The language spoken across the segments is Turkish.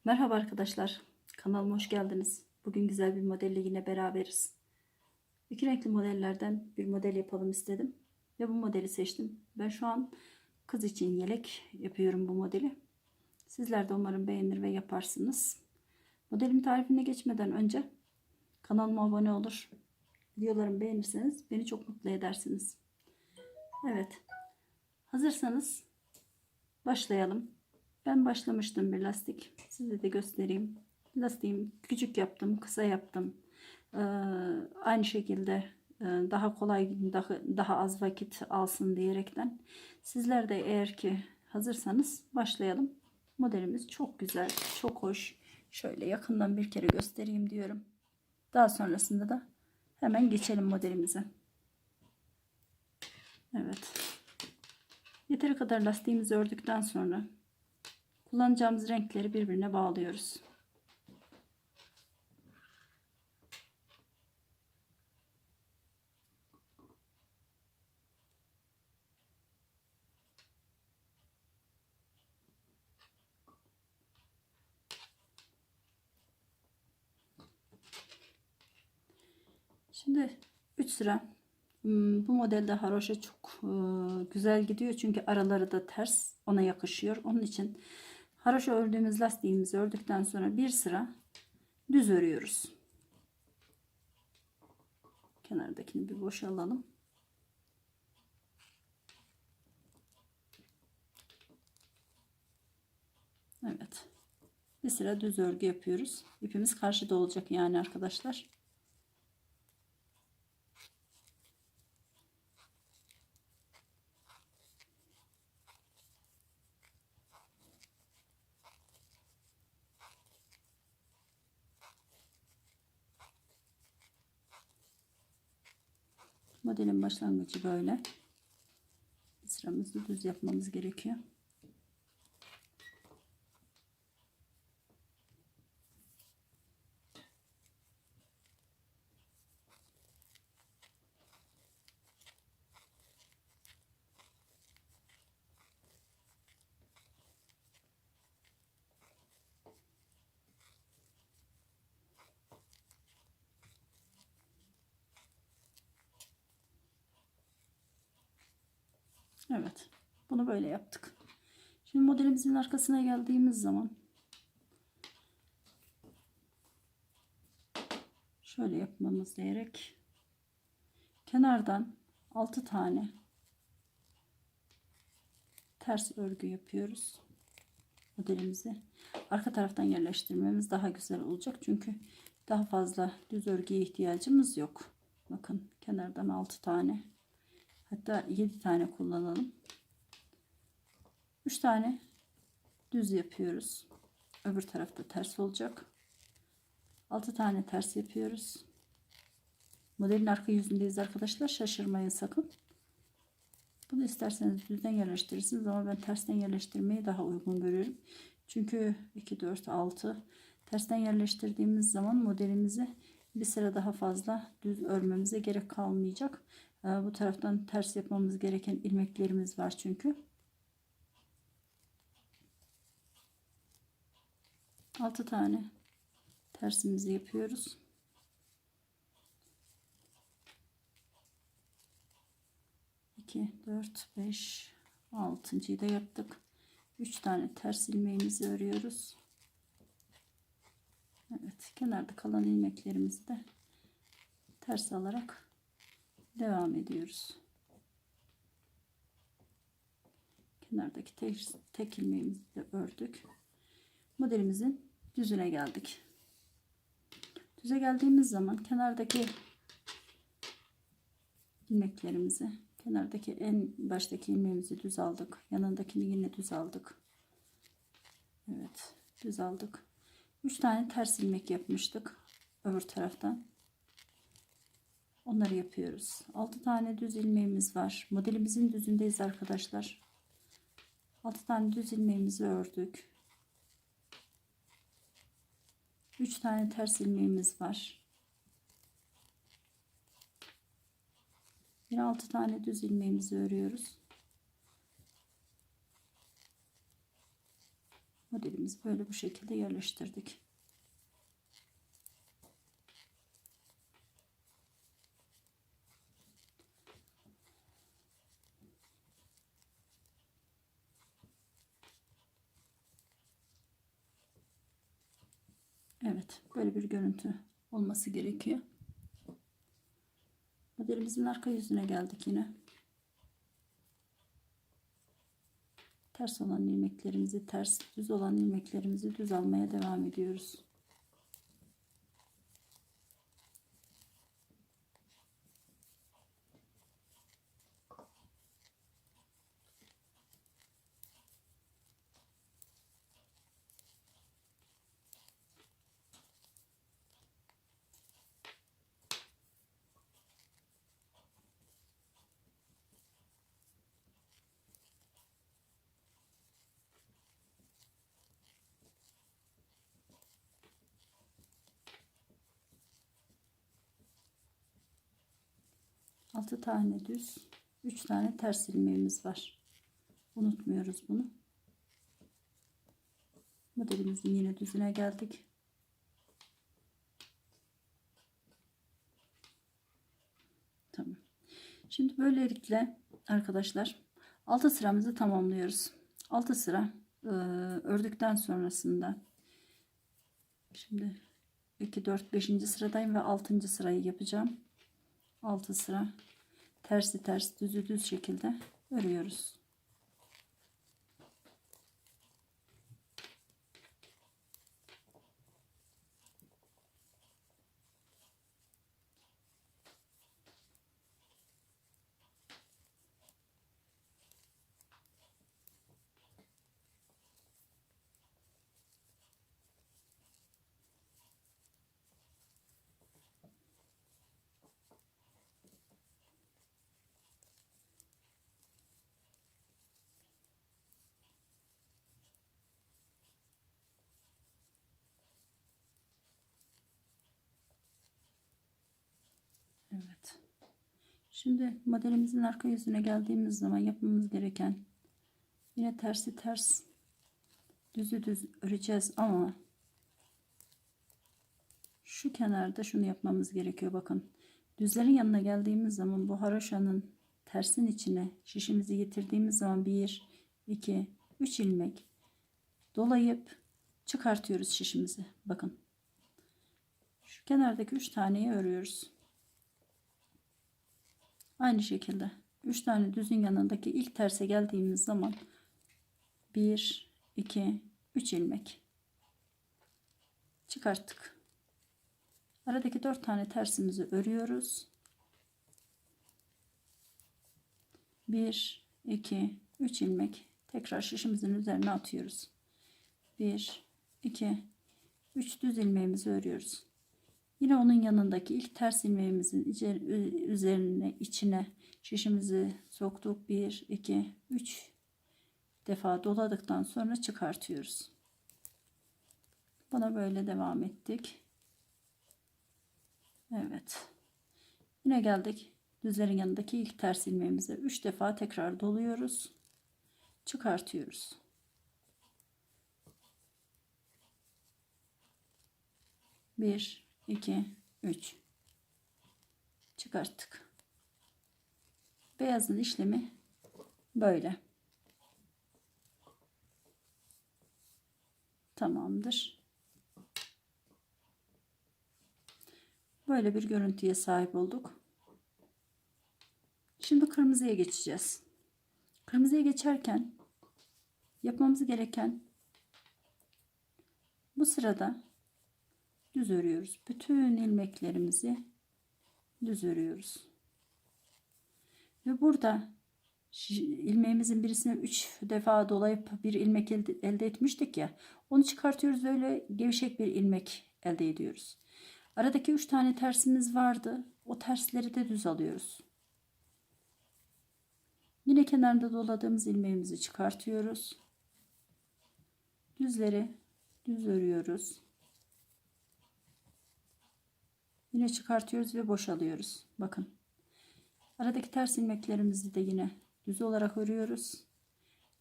Merhaba arkadaşlar, kanalıma hoş geldiniz. Bugün güzel bir modelle yine beraberiz. İki renkli modellerden bir model yapalım istedim ve bu modeli seçtim. Ben şu an kız için yelek yapıyorum bu modeli. Sizler de umarım beğenir ve yaparsınız. Modelin tarifine geçmeden önce kanalıma abone olur, videolarımı beğenirseniz beni çok mutlu edersiniz. Evet, hazırsanız başlayalım. Ben başlamıştım bir lastik. Size de göstereyim. Lastiğimi küçük yaptım, kısa yaptım. Ee, Aynı şekilde daha kolay, daha az vakit alsın diyerekten. Sizler de eğer ki hazırsanız başlayalım. Modelimiz çok güzel, çok hoş. Şöyle yakından bir kere göstereyim diyorum. Daha sonrasında da hemen geçelim modelimize. Evet. Yeteri kadar lastiğimizi ördükten sonra kullanacağımız renkleri birbirine bağlıyoruz. Şimdi 3 sıra bu modelde haroşa çok güzel gidiyor. Çünkü araları da ters, ona yakışıyor. Onun için haroşa ördüğümüz lastiğimizi ördükten sonra bir sıra düz örüyoruz. Kenardakini bir boşaltalım. Evet. Bir sıra düz örgü yapıyoruz. İpimiz karşıda olacak yani arkadaşlar. Modelin başlangıcı böyle. Sıramızı düz yapmamız gerekiyor. Evet. Bunu böyle yaptık. Şimdi modelimizin arkasına geldiğimiz zaman şöyle yapmamız gerek. Kenardan 6 tane ters örgü yapıyoruz. Modelimizi arka taraftan yerleştirmemiz daha güzel olacak. Çünkü daha fazla düz örgüye ihtiyacımız yok. Bakın kenardan 6 tane, hatta 7 tane kullanalım. 3 tane düz yapıyoruz. Öbür tarafta ters olacak. 6 tane ters yapıyoruz. Modelin arka yüzündeyiz arkadaşlar. Şaşırmayın sakın. Bunu isterseniz düzden yerleştirirsiniz ama ben tersten yerleştirmeyi daha uygun görüyorum. Çünkü 2, 4, 6 tersten yerleştirdiğimiz zaman modelimizi bir sıra daha fazla düz örmemize gerek kalmayacak. Bu taraftan ters yapmamız gereken ilmeklerimiz var çünkü. 6 tane tersimizi yapıyoruz. 2, 4, 5, 6.'yı da yaptık. 3 tane ters ilmeğimizi örüyoruz. Evet, kenarda kalan ilmeklerimizi de ters alarak devam ediyoruz. Kenardaki tek ilmeğimizi de ördük. Modelimizin düzüne geldik. Düze geldiğimiz zaman kenardaki ilmeklerimizi, kenardaki en baştaki ilmeğimizi düz aldık. Yanındakini yine düz aldık. Evet, düz aldık. 3 tane ters ilmek yapmıştık öbür taraftan. Onları yapıyoruz. 6 tane düz ilmeğimiz var. Modelimizin düzündeyiz arkadaşlar. 6 tane düz ilmeğimizi ördük. 3 tane ters ilmeğimiz var. Yine 6 tane düz ilmeğimizi örüyoruz. Modelimizi böyle bu şekilde yerleştirdik. Evet, böyle bir görüntü olması gerekiyor. Modelimizin arka yüzüne geldik yine. Ters olan ilmeklerimizi ters, düz olan ilmeklerimizi düz almaya devam ediyoruz. Altı tane düz, 3 tane ters ilmeğimiz var. Unutmuyoruz bunu. Modelimizin yine düzüne geldik. Tamam. Şimdi böylelikle arkadaşlar 6 sıramızı tamamlıyoruz. 6 sıra ördükten sonrasında şimdi 2 4 5. sıradayım ve 6. sırayı yapacağım. 6 sıra tersi ters, düzü düz şekilde örüyoruz. Evet. Şimdi modelimizin arka yüzüne geldiğimiz zaman yapmamız gereken yine tersi ters, düzü düz öreceğiz ama şu kenarda şunu yapmamız gerekiyor. Bakın, düzlerin yanına geldiğimiz zaman bu haroşanın tersin içine şişimizi getirdiğimiz zaman 1 2 3 ilmek dolayıp çıkartıyoruz şişimizi. Bakın, şu kenardaki 3 taneyi örüyoruz. Aynı şekilde 3 tane düzün yanındaki ilk terse geldiğimiz zaman 1 2 3 ilmek çıkarttık. Aradaki 4 tane tersimizi örüyoruz. 1 2 3 ilmek tekrar şişimizin üzerine atıyoruz. 1 2 3 düz ilmeğimizi örüyoruz. Yine onun yanındaki ilk ters ilmeğimizin üzerine içine şişimizi soktuk. 1 2 3 defa doladıktan sonra çıkartıyoruz. Buna böyle devam ettik. Evet. Yine geldik düzlerin yanındaki ilk ters ilmeğimize 3 defa tekrar doluyoruz. Çıkartıyoruz. Bir, 2, 3 çıkarttık. Beyazın işlemi böyle. Tamamdır. Böyle bir görüntüye sahip olduk. Şimdi kırmızıya geçeceğiz. Kırmızıya geçerken yapmamız gereken bu sırada düz örüyoruz. Bütün ilmeklerimizi düz örüyoruz. Ve burada ilmeğimizin birisine 3 defa dolayıp bir ilmek elde etmiştik ya. Onu çıkartıyoruz, öyle gevşek bir ilmek elde ediyoruz. Aradaki 3 tane tersimiz vardı. O tersleri de düz alıyoruz. Yine kenarda doladığımız ilmeğimizi çıkartıyoruz. Düzleri düz örüyoruz. Yine çıkartıyoruz ve boşalıyoruz. Bakın. Aradaki ters ilmeklerimizi de yine düz olarak örüyoruz.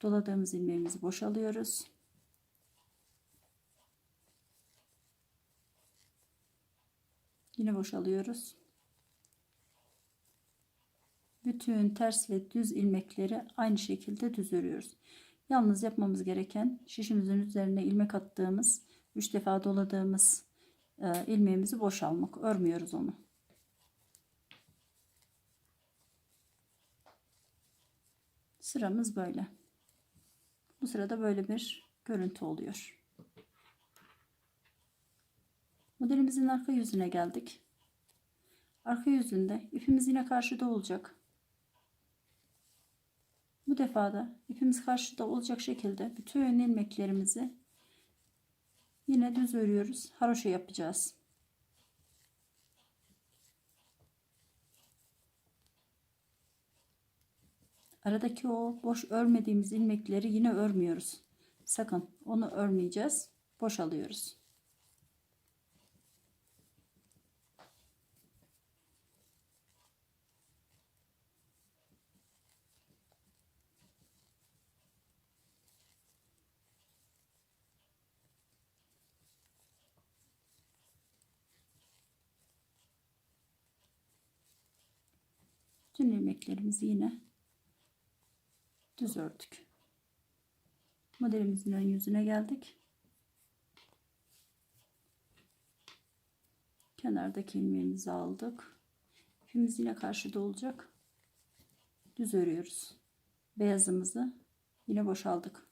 Doladığımız ilmeğimizi boşalıyoruz. Yine boşalıyoruz. Bütün ters ve düz ilmekleri aynı şekilde düz örüyoruz. Yalnız yapmamız gereken şişimizin üzerine ilmek attığımız 3 defa doladığımız ilmeğimizi boşalmak. Örmüyoruz onu. Sıramız böyle. Bu sırada böyle bir görüntü oluyor. Modelimizin arka yüzüne geldik. Arka yüzünde ipimiz yine karşıda olacak. Bu defa da ipimiz karşıda olacak şekilde bütün ilmeklerimizi yine düz örüyoruz. Haroşa yapacağız. Aradaki o boş örmediğimiz ilmekleri yine örmüyoruz. Sakın onu örmeyeceğiz. Boş alıyoruz. Tüm ilmeklerimizi yine düz ördük. Modelimizin ön yüzüne geldik. Kenardaki ilmeğimizi aldık. İpimiz yine karşıda olacak. Düz örüyoruz. Beyazımızı yine boşaldık.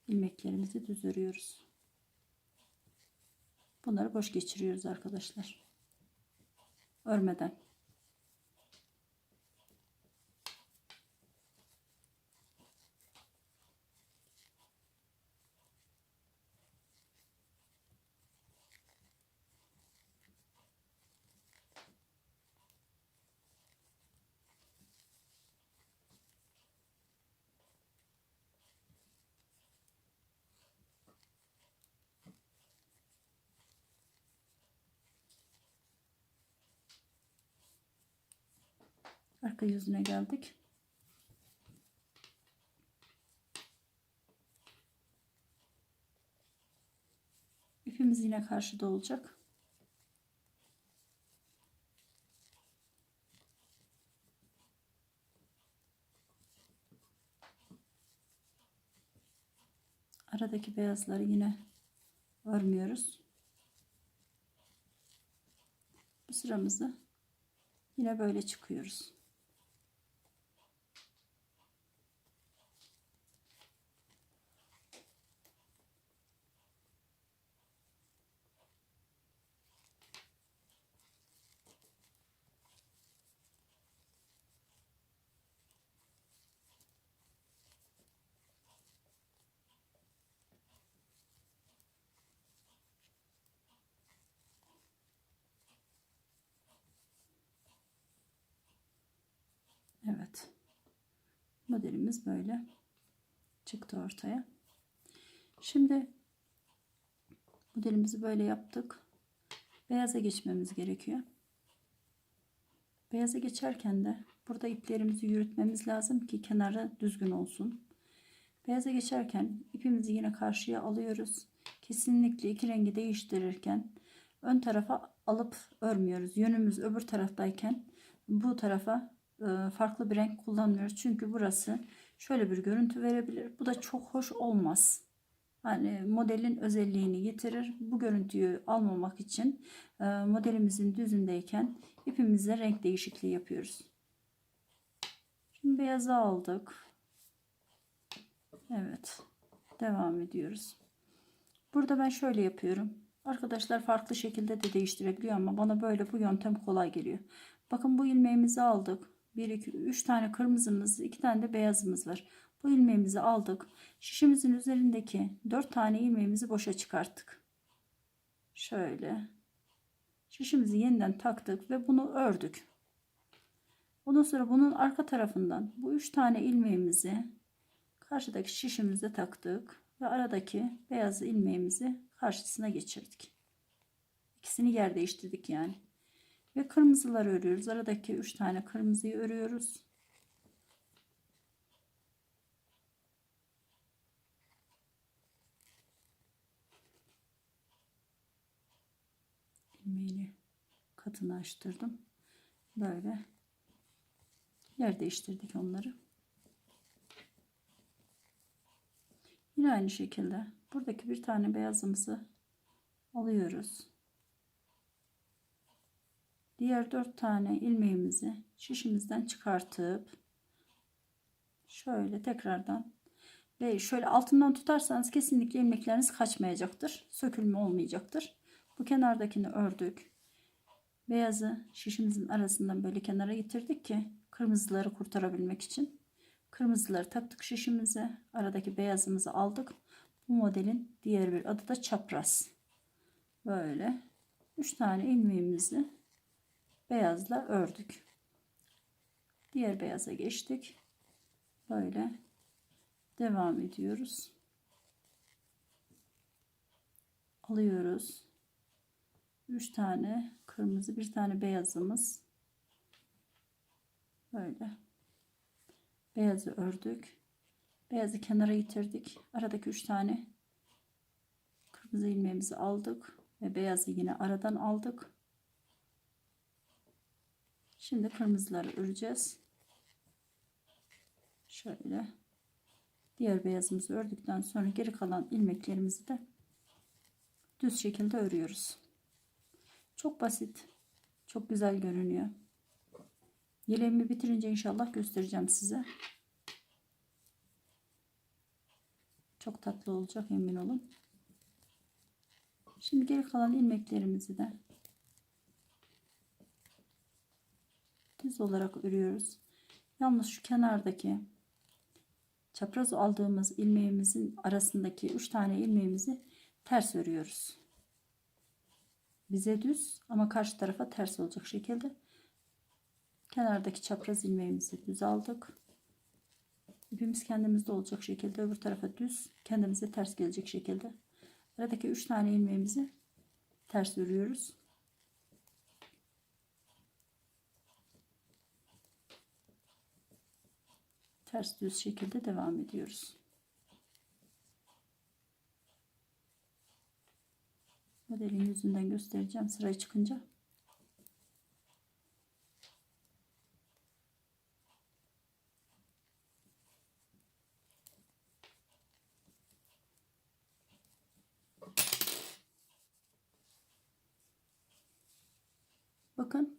İlmeklerimizi düz örüyoruz. Bunları boş geçiriyoruz arkadaşlar. Örmeden. Arka yüzüne geldik. İpimiz yine karşıda olacak. Aradaki beyazları yine örmüyoruz. Bu sıramızı yine böyle çıkıyoruz. Evet. Modelimiz böyle çıktı ortaya. Şimdi modelimizi böyle yaptık. Beyaza geçmemiz gerekiyor. Beyaza geçerken de burada iplerimizi yürütmemiz lazım ki kenarı düzgün olsun. Beyaza geçerken ipimizi yine karşıya alıyoruz. Kesinlikle iki rengi değiştirirken ön tarafa alıp örmüyoruz. Yönümüz öbür taraftayken bu tarafa farklı bir renk kullanmıyoruz. Çünkü burası şöyle bir görüntü verebilir. Bu da çok hoş olmaz. Yani modelin özelliğini yitirir. Bu görüntüyü almamak için modelimizin düzündeyken ipimizle renk değişikliği yapıyoruz. Şimdi beyazı aldık. Evet. Devam ediyoruz. Burada ben şöyle yapıyorum. Arkadaşlar farklı şekilde de değiştirebiliyor ama bana böyle bu yöntem kolay geliyor. Bakın bu ilmeğimizi aldık. 1, 2, 3 tane kırmızımız, 2 tane de beyazımız var. Bu ilmeğimizi aldık. Şişimizin üzerindeki 4 tane ilmeğimizi boşa çıkarttık. Şöyle. Şişimizi yeniden taktık ve bunu ördük. Ondan sonra bunun arka tarafından bu 3 tane ilmeğimizi karşıdaki şişimize taktık ve aradaki beyaz ilmeğimizi karşısına geçirdik. İkisini yer değiştirdik yani. Ve kırmızıları örüyoruz. Aradaki 3 tane kırmızıyı örüyoruz. ilmeğini katını açtırdım. Böyle yer değiştirdik onları. Yine aynı şekilde buradaki bir tane beyazımızı alıyoruz. Diğer 4 tane ilmeğimizi şişimizden çıkartıp şöyle tekrardan ve şöyle altından tutarsanız kesinlikle ilmekleriniz kaçmayacaktır. Sökülme olmayacaktır. Bu kenardakini ördük. Beyazı şişimizin arasından böyle kenara getirdik ki kırmızıları kurtarabilmek için. Kırmızıları taktık şişimize. Aradaki beyazımızı aldık. Bu modelin diğer bir adı da çapraz. Böyle 3 tane ilmeğimizi beyazla ördük. Diğer beyaza geçtik. Böyle devam ediyoruz. Alıyoruz. 3 tane kırmızı, bir tane beyazımız. Böyle beyazı ördük. Beyazı kenara getirdik. Aradaki 3 tane kırmızı ilmeğimizi aldık ve beyazı yine aradan aldık. Şimdi kırmızıları öreceğiz. Şöyle diğer beyazımızı ördükten sonra geri kalan ilmeklerimizi de düz şekilde örüyoruz. Çok basit, çok güzel görünüyor. Yeleğimi bitirince inşallah göstereceğim size. Çok tatlı olacak, emin olun. Şimdi geri kalan ilmeklerimizi de düz olarak örüyoruz. Yalnız şu kenardaki çapraz aldığımız ilmeğimizin arasındaki 3 tane ilmeğimizi ters örüyoruz. Bize düz ama karşı tarafa ters olacak şekilde. Kenardaki çapraz ilmeğimizi düz aldık. İpimiz kendimizde olacak şekilde öbür tarafa düz, kendimize ters gelecek şekilde. Aradaki 3 tane ilmeğimizi ters örüyoruz. Ters düz şekilde devam ediyoruz. Modelin yüzünden göstereceğim sıraya çıkınca. Bakın.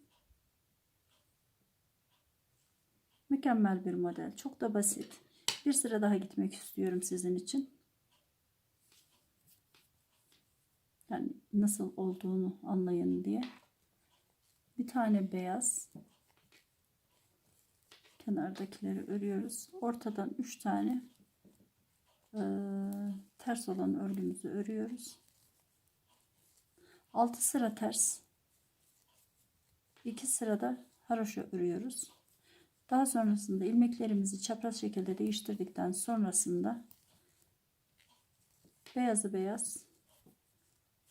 Mükemmel bir model. Çok da basit. Bir sıra daha gitmek istiyorum sizin için. Yani nasıl olduğunu anlayın diye. Bir tane beyaz. Kenardakileri örüyoruz. Ortadan 3 tane ters olan örgümüzü örüyoruz. 6 sıra ters. 2 sırada haroşa örüyoruz. Daha sonrasında ilmeklerimizi çapraz şekilde değiştirdikten sonrasında beyazı beyaz,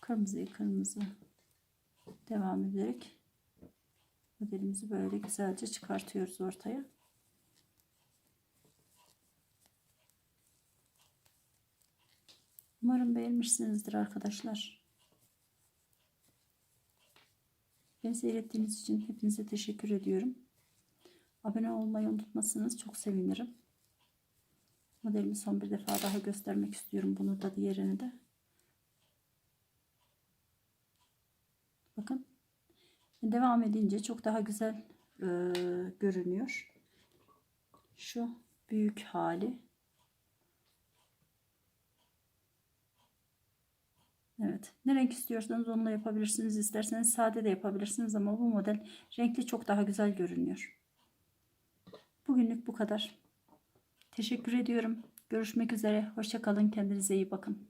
kırmızıyı kırmızı devam ederek modelimizi böyle güzelce çıkartıyoruz ortaya. Umarım beğenmişsinizdir arkadaşlar. Beni seyrettiğiniz için hepinize teşekkür ediyorum. Abone olmayı unutmazsanız çok sevinirim. Modelimi son bir defa daha göstermek istiyorum. Bunu da diğerini de. Bakın. Devam edince çok daha güzel görünüyor. Şu büyük hali. Evet. Ne renk istiyorsanız onunla yapabilirsiniz. İsterseniz sade de yapabilirsiniz ama bu model renkli çok daha güzel görünüyor. Bugünlük bu kadar. Teşekkür ediyorum. Görüşmek üzere. Hoşça kalın. Kendinize iyi bakın.